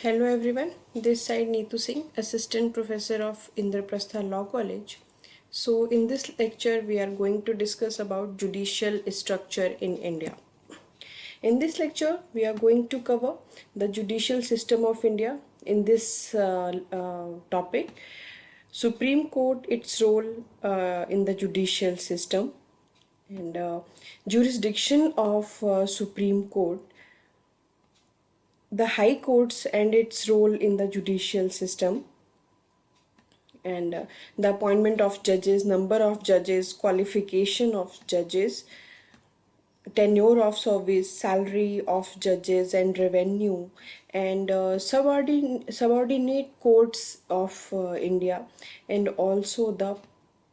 Hello everyone, this side Neetu Singh, Assistant Professor of Indraprastha Law College. So in this lecture we are going to discuss about judicial structure in India. In this lecture we are going to cover the judicial system of India. In this topic, Supreme Court, its role in the judicial system, and jurisdiction of Supreme Court, the High Courts and its role in the judicial system, and the appointment of judges, number of judges, qualification of judges, tenure of service, salary of judges, and revenue, and subordinate courts of India, and also the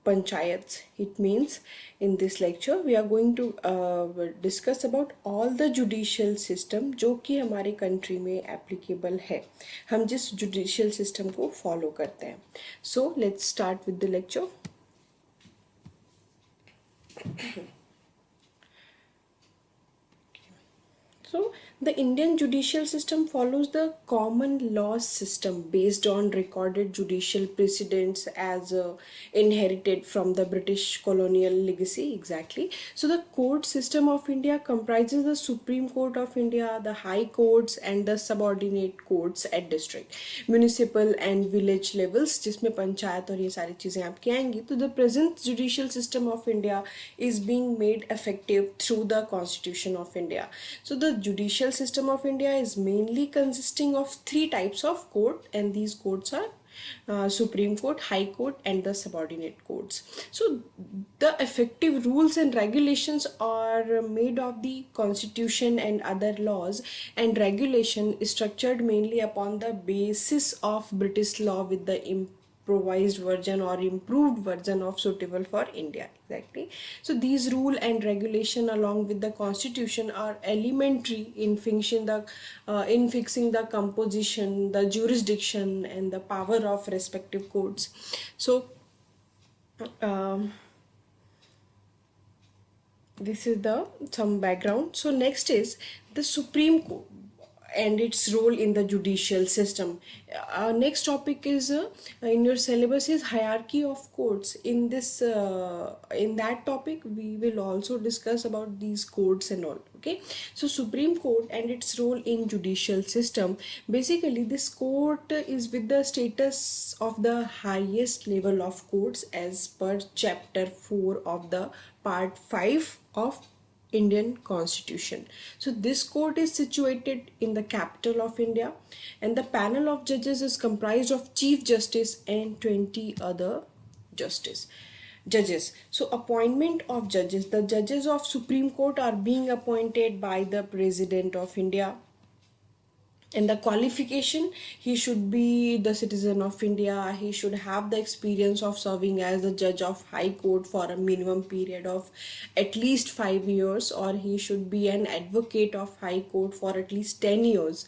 panchayats. It means in this lecture we are going to discuss about all the judicial system जो कि हमारे country में applicable है, हम जिस judicial system को follow करते हैं. So let's start with the lecture. So, the Indian judicial system follows the common law system based on recorded judicial precedents as inherited from the British colonial legacy. Exactly. So, the court system of India comprises the Supreme Court of India, the High Courts, and the subordinate courts at district, municipal, and village levels, जिसमें पंचायत और ये सारी चीज़ें आपकी आएंगी. तो the present judicial system of India is being made effective through the Constitution of India. So, the judicial system of India is mainly consisting of three types of court, and these courts are Supreme Court, High Court, and the subordinate courts. So the effective rules and regulations are made of the Constitution and other laws, and regulation is structured mainly upon the basis of British law with the improvised version or improved version of suitable for India. Exactly. So these rule and regulation along with the constitution are elementary in fixing the composition, the jurisdiction, and the power of respective courts. So this is the some background. So next is the Supreme Court and its role in the judicial system. Next topic is in your syllabus is hierarchy of courts. In that topic we will also discuss about these courts and all. Okay, so Supreme Court and its role in judicial system. Basically, this court is with the status of the highest level of courts as per chapter 4 of the part 5 of Indian Constitution. So this court is situated in the capital of India, and the panel of judges is comprised of Chief Justice and 20 other judges. So appointment of judges. The judges of Supreme Court are being appointed by the President of India. And the qualification, he should be the citizen of India, he should have the experience of serving as the judge of High Court for a minimum period of at least 5 years, or he should be an advocate of High Court for at least 10 years,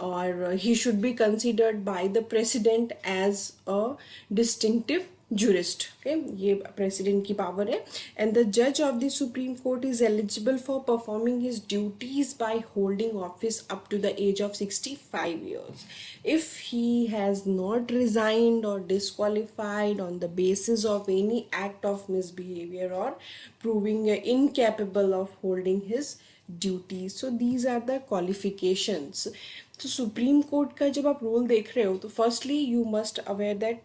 or he should be considered by the president as a distinctive jurist. Okay, ये president की power है. And the judge of the Supreme Court is eligible for performing his duties by holding office up to the age of 65 years. If he has not resigned or disqualified on the basis of any act of misbehavior or proving incapable of holding his duties. So these are the qualifications. तो supreme court का जब आप role देख रहे हो तो firstly you must aware that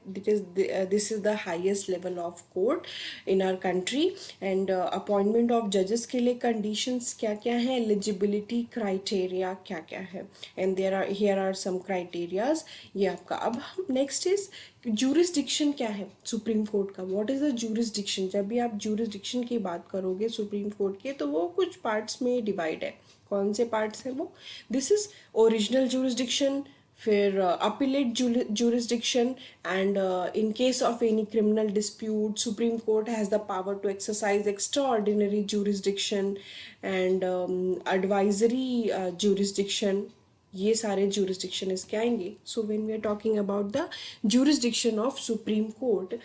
this is the highest level of court in our country. And appointment of जजेस के लिए कंडीशंस क्या क्या हैं, एलिजिबिलिटी क्राइटेरिया क्या क्या है, and here are some criterias. ये आपका अब हम नेक्स्ट इज जूरिसडिक्शन क्या है सुप्रीम कोर्ट का. What is the jurisdiction. जब भी आप जूरिसडिक्शन की बात करोगे सुप्रीम कोर्ट के तो वो कुछ पार्ट्स में डिवाइड है. कौन से पार्ट्स हैं वो. दिस इज ओरिजिनल जूरिसडिक्शन, फिर appellate jurisdiction, and in case of any criminal dispute Supreme Court has the power to exercise extraordinary jurisdiction and advisory jurisdiction. ये सारे jurisdiction इसके आएंगे. So when we are talking about the jurisdiction of Supreme Court,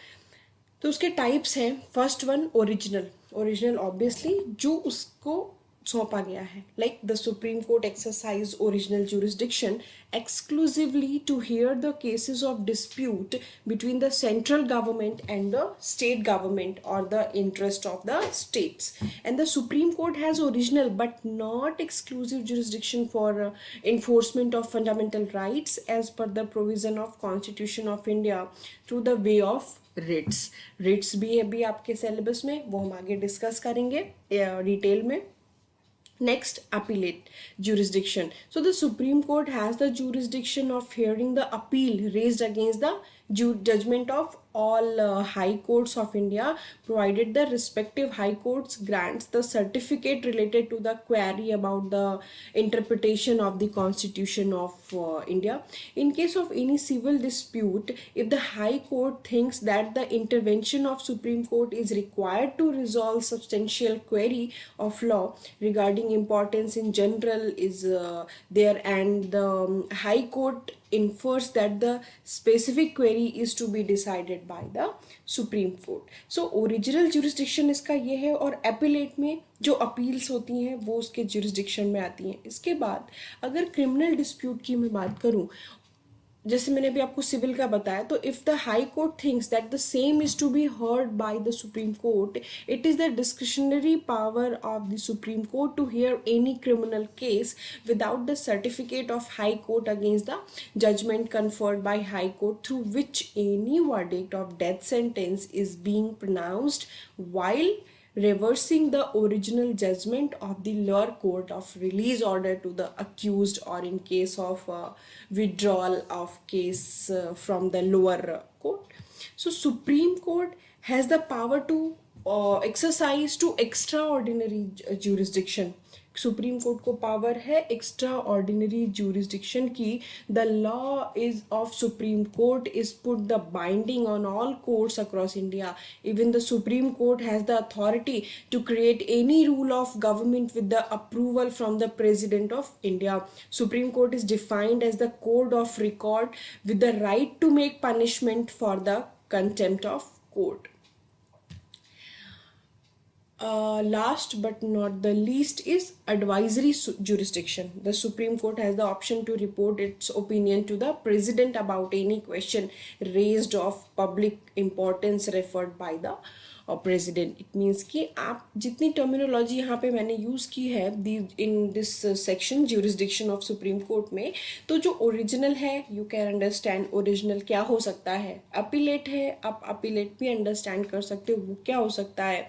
तो उसके types हैं. First one original. Original obviously जो उसको सौंपा गया है. Like the Supreme Court exercise original jurisdiction exclusively to hear the cases of dispute between the central government and the state government or the interest of the states. And the Supreme Court has original but not exclusive jurisdiction for enforcement of fundamental rights as per the provision of Constitution of India through the way of writs भी है भी आपके syllabus में, वो हम आगे discuss करेंगे detail में. Next, appellate jurisdiction. So the Supreme Court has the jurisdiction of hearing the appeal raised against the judgment of all high courts of India, provided the respective high courts grants the certificate related to the query about the interpretation of the Constitution of India. In case of any civil dispute, if the High Court thinks that the intervention of Supreme Court is required to resolve substantial query of law regarding importance in general is there, and the High Court infers that the specific query is to be decided by the Supreme Court. So original jurisdiction इसका ये है, और appellate में जो appeals होती हैं वो उसके jurisdiction में आती हैं. इसके बाद अगर criminal dispute की मैं बात करूं, जैसे मैंने अभी आपको सिविल का बताया, तो if the high court thinks that the same is to be heard by the supreme court, it is the discretionary power of the supreme court to hear any criminal case without the certificate of high court against the judgement conferred by high court through which any verdict of death sentence is being pronounced while reversing the original judgment of the lower court of release order to the accused, or in case of withdrawal of case from the lower court. So Supreme Court has the power to exercise to extraordinary jurisdiction. Supreme court को power है extraordinary jurisdiction की. The law is of supreme court is put the binding on all courts across India. Even the supreme court has the authority to create any rule of government with the approval from the president of India. Supreme court is defined as the code of record with the right to make punishment for the contempt of court. Last but not the least is advisory jurisdiction. The Supreme Court has the option to report its opinion to the President about any question raised of public importance referred by the President. It means कि आप जितनी terminology यहाँ पे मैंने use की है in this section jurisdiction of Supreme Court में, तो जो ओरिजिनल है you can understand ओरिजिनल क्या हो सकता है, अपीलेट है आप अपीलेट भी अंडरस्टैंड कर सकते हो वो क्या हो सकता है,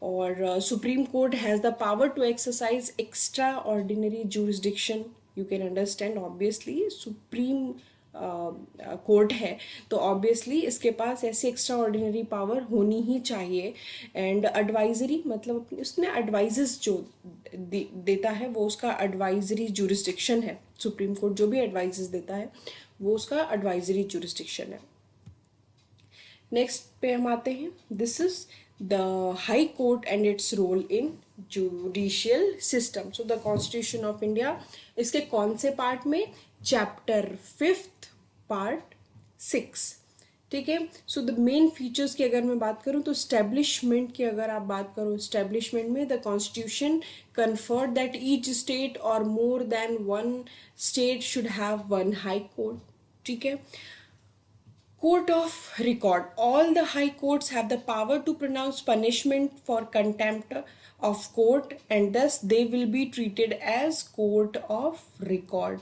और supreme court has the power to exercise extraordinary jurisdiction. You can understand obviously supreme court है तो ऑब्वियसली इसके पास ऐसी एक्स्ट्रा ऑर्डिनरी पावर होनी ही चाहिए. एंड एडवाइजरी मतलब उसमें एडवाइजेस जो देता है वो उसका एडवाइजरी जुरिसडिक्शन है. सुप्रीम कोर्ट जो भी एडवाइजेस देता है वो उसका एडवाइजरी जुरिसडिक्शन है. नेक्स्ट पे हम आते हैं. This is the High Court and its role in judicial system. So the Constitution of India इसके कौन से पार्ट में, चैप्टर 5 पार्ट 6. ठीक है. सो द मेन फीचर्स की अगर मैं बात करूं तो स्टैब्लिशमेंट की अगर आप बात करो, स्टैब्लिशमेंट में the constitution conferred that each state or more than one state should have one high court. ठीक है. Court of record. All the high courts have the power to pronounce punishment for contempt of court, and thus they will be treated as court of record.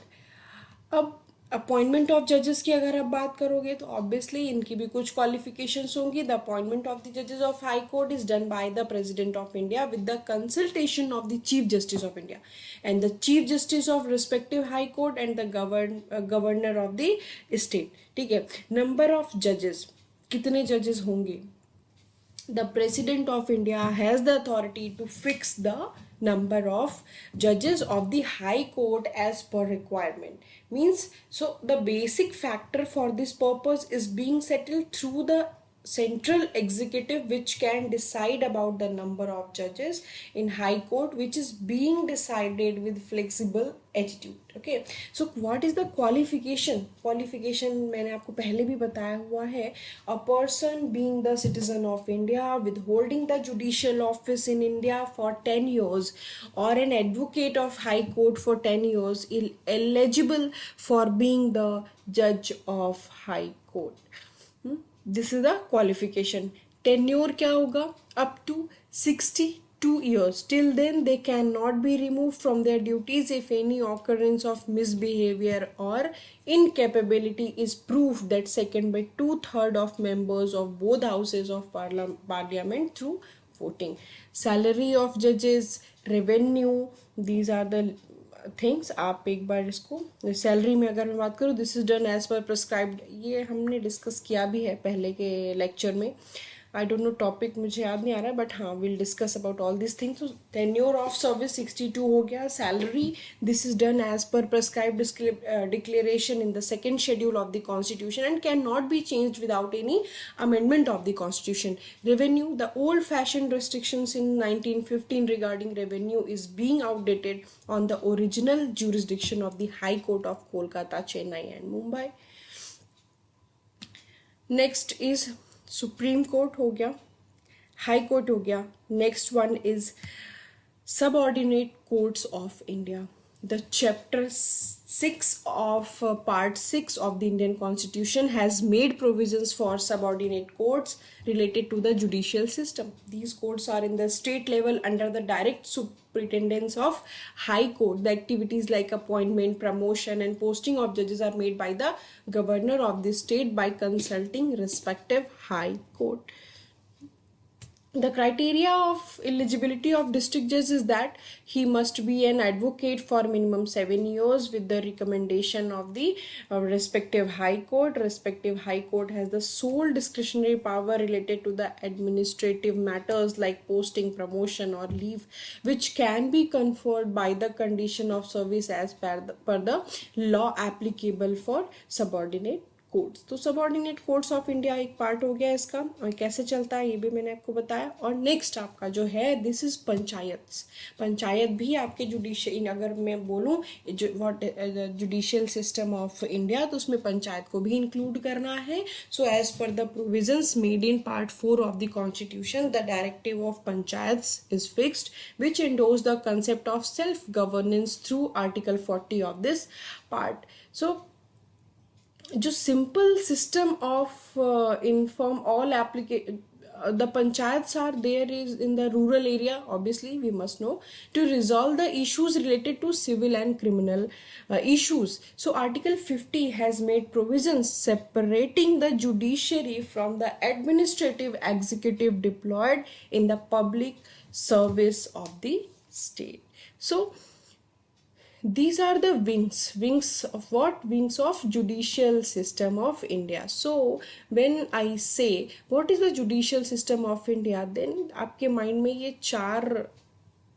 अब appointment of जजेस की अगर आप बात करोगे तो ऑब्वियसली इनकी भी कुछ क्वालिफिकेशंस होंगी. द अपॉइंटमेंट ऑफ द जजेस of high court is done by the president of India with the consultation of the chief justice of India and the chief justice of respective high court and the governor of the state. ठीक है. Number of जजेस, कितने जजेस होंगे, the President of India has the authority to fix the number of judges of the High Court as per requirement. Means, so the basic factor for this purpose is being settled through the central executive, which can decide about the number of judges in High Court, which is being decided with flexible attitude. Okay, so what is the qualification मैंने आपको पहले भी बताया हुआ है. A person being the citizen of India with holding the judicial office in India for 10 years or an advocate of high court for 10 years eligible for being the judge of high court. This is the qualification. Tenure क्या होगा? Up to 62 years. Till then they cannot be removed from their duties if any occurrence of misbehavior or incapability is proved that second by 2/3 of members of both houses of parliament through voting. Salary of judges, revenue, these are the things. आप एक बार इसको salary में अगर मैं बात करूँ, this is done as per prescribed. ये हमने डिस्कस किया भी है पहले के लेक्चर में. आई डोंट नो टॉपिक, मुझे याद नहीं आ रहा है, बट हाँ will discuss about all this things. Tenure of service 62 हो गया. Salary, this is done as per prescribed declaration in the second schedule of the constitution and can not be changed without any amendment of the constitution. Revenue, the old fashioned restrictions in 1915 regarding revenue is being outdated on the original jurisdiction of the High Court of Kolkata, Chennai and Mumbai. Next is Supreme Court हो गया, High Court हो गया. Next one is subordinate courts of India. The chapter 6 of part 6 of the Indian Constitution has made provisions for subordinate courts related to the judicial system. These courts are in the state level under the direct superintendence of High Court. The activities like appointment, promotion and posting of judges are made by the governor of the state by consulting respective High Court. The criteria of eligibility of district judge is that he must be an advocate for minimum 7 years with the recommendation of the respective high court. Respective high court has the sole discretionary power related to the administrative matters like posting, promotion or leave, which can be conferred by the condition of service as per the law applicable for subordinate courts. तो subordinate courts of India एक part हो गया इसका, और कैसे चलता है ये भी मैंने आपको बताया. और नेक्स्ट आपका जो है दिस इज पंचायत्स. पंचायत भी आपके जुडिशियल, अगर मैं बोलूँ what judicial system of India, तो उसमें पंचायत को भी इंक्लूड करना है. So as per the provisions made in part 4 of the constitution, the directive of panchayats is fixed which endorse the concept of self governance through article 40 of this part. So जो simple system of inform all the panchayats are there is in the rural area, obviously we must know, to resolve the issues related to civil and criminal issues. So article 50 has made provisions separating the judiciary from the administrative executive deployed in the public service of the state. So these are the wings of what? Wings of judicial system of India. So when I say what is the judicial system of India, then आपके mind में ये 4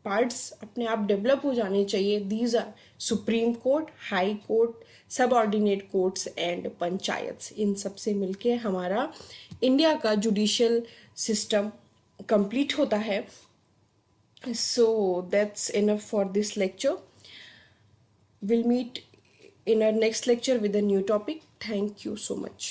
parts अपने आप develop हो जाने चाहिए. These are supreme court, high court, subordinate courts and panchayats. इन सब से मिलके हमारा इंडिया का जुडिशियल सिस्टम कंप्लीट होता है. So that's enough for this lecture. We'll meet in our next lecture with a new topic. Thank you so much.